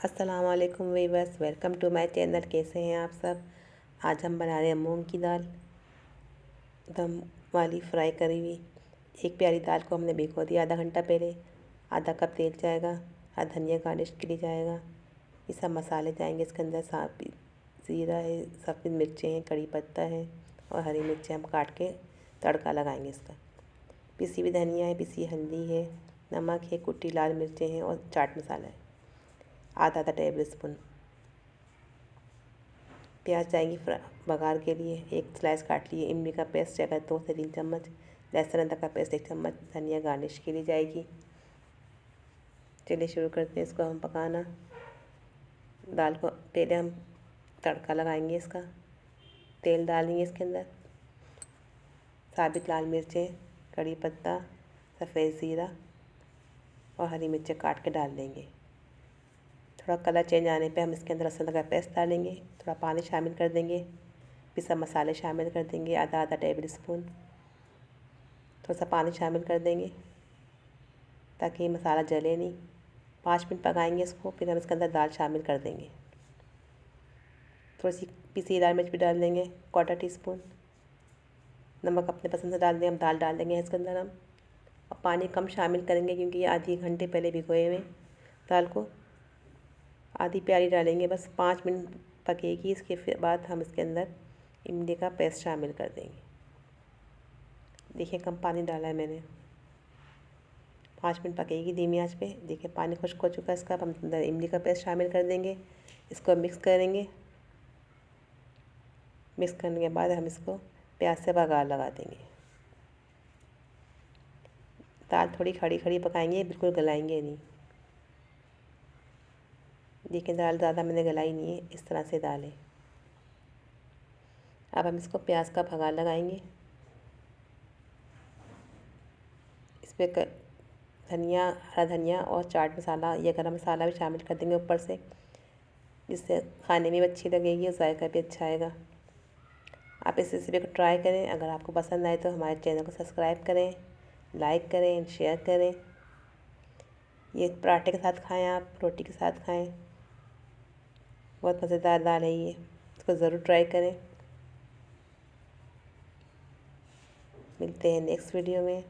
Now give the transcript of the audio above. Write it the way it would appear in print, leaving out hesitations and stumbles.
अस्सलामुअलैकुम viewers, welcome to my channel. कैसे हैं आप सब। आज हम बना रहे हैं मूंग की दाल दम वाली फ्राई करी हुई। एक प्यारी दाल को हमने भिगो दिया आधा घंटा पहले। आधा कप तेल जाएगा, आधा धनिया गार्निश के लिए जाएगा। ये सब मसाले जाएंगे इसके अंदर। ज़ीरा है, सफ़ेद मिर्चें हैं, कड़ी पत्ता है और हरी मिर्चें हम काट के तड़का लगाएंगे इसका। पिसी हुई धनिया है, पिसी हल्दी है, नमक है, कुटी लाल मिर्चें हैं और चाट मसाला है आधा टेबल स्पून। प्याज जाएंगी बघार के लिए। एक स्लाइस काट लिए। इमली का पेस्ट जाएगा 2 से 3 चम्मच। लहसुन अदरक का पेस्ट 1 चम्मच। धनिया गार्निश के लिए जाएगी। चलिए शुरू करते हैं इसको हम पकाना। दाल को पहले हम तड़का लगाएंगे इसका। तेल डालेंगे इसके अंदर। साबित लाल मिर्चें, कड़ी पत्ता, सफ़ेद ज़ीरा और हरी मिर्चें काट के डाल देंगे। थोड़ा कलर चेंज आने पे हम इसके अंदर लहसुन का पेस्ट डालेंगे। थोड़ा पानी शामिल कर देंगे। पिसा मसाले शामिल कर देंगे आधा टेबल स्पून। थोड़ा सा पानी शामिल कर देंगे ताकि मसाला जले नहीं। 5 मिनट पकाएंगे इसको। फिर हम इसके अंदर दाल शामिल कर देंगे। थोड़ी सी पिसी लाल मिर्च भी डाल देंगे, 1/4 टीस्पून। नमक अपने पसंद से डाल देंगे। हम दाल डाल देंगे इसके अंदर हम। और पानी कम शामिल करेंगे क्योंकि ये आधे घंटे पहले भिगोए हुए दाल को। आधी प्याली डालेंगे, बस 5 मिनट पकेगी। इसके फिर बाद हम इसके अंदर इमली का पेस्ट शामिल कर देंगे। देखिए कम पानी डाला है मैंने। 5 मिनट पकेगी धीमी आंच पे। देखिए पानी खुश्क हो चुका है इसका। अब हम अंदर इमली का पेस्ट शामिल कर देंगे। इसको मिक्स करेंगे। मिक्स करने के बाद हम इसको प्याज से बघार लगा देंगे। दाल थोड़ी खड़ी खड़ी पकाएंगे, बिल्कुल गलाएंगे नहीं। देखिए दाल ज़्यादा मैंने गलाई नहीं है, इस तरह से दाल है। अब हम इसको प्याज का बघार लगाएंगे। इस पर धनिया, हरा धनिया और चाट मसाला या गरम मसाला भी शामिल कर देंगे ऊपर से, जिससे खाने में भी अच्छी लगेगी और जायका भी अच्छा आएगा। आप इस रेसिपी को ट्राई करें। अगर आपको पसंद आए तो हमारे चैनल को सब्सक्राइब करें, लाइक करें, शेयर करें। ये पराठे के साथ खाएं, आप रोटी के साथ खाएं। बहुत मज़ेदार दाल है ये। इसको ज़रूर ट्राई करें। मिलते हैं नेक्स्ट वीडियो में।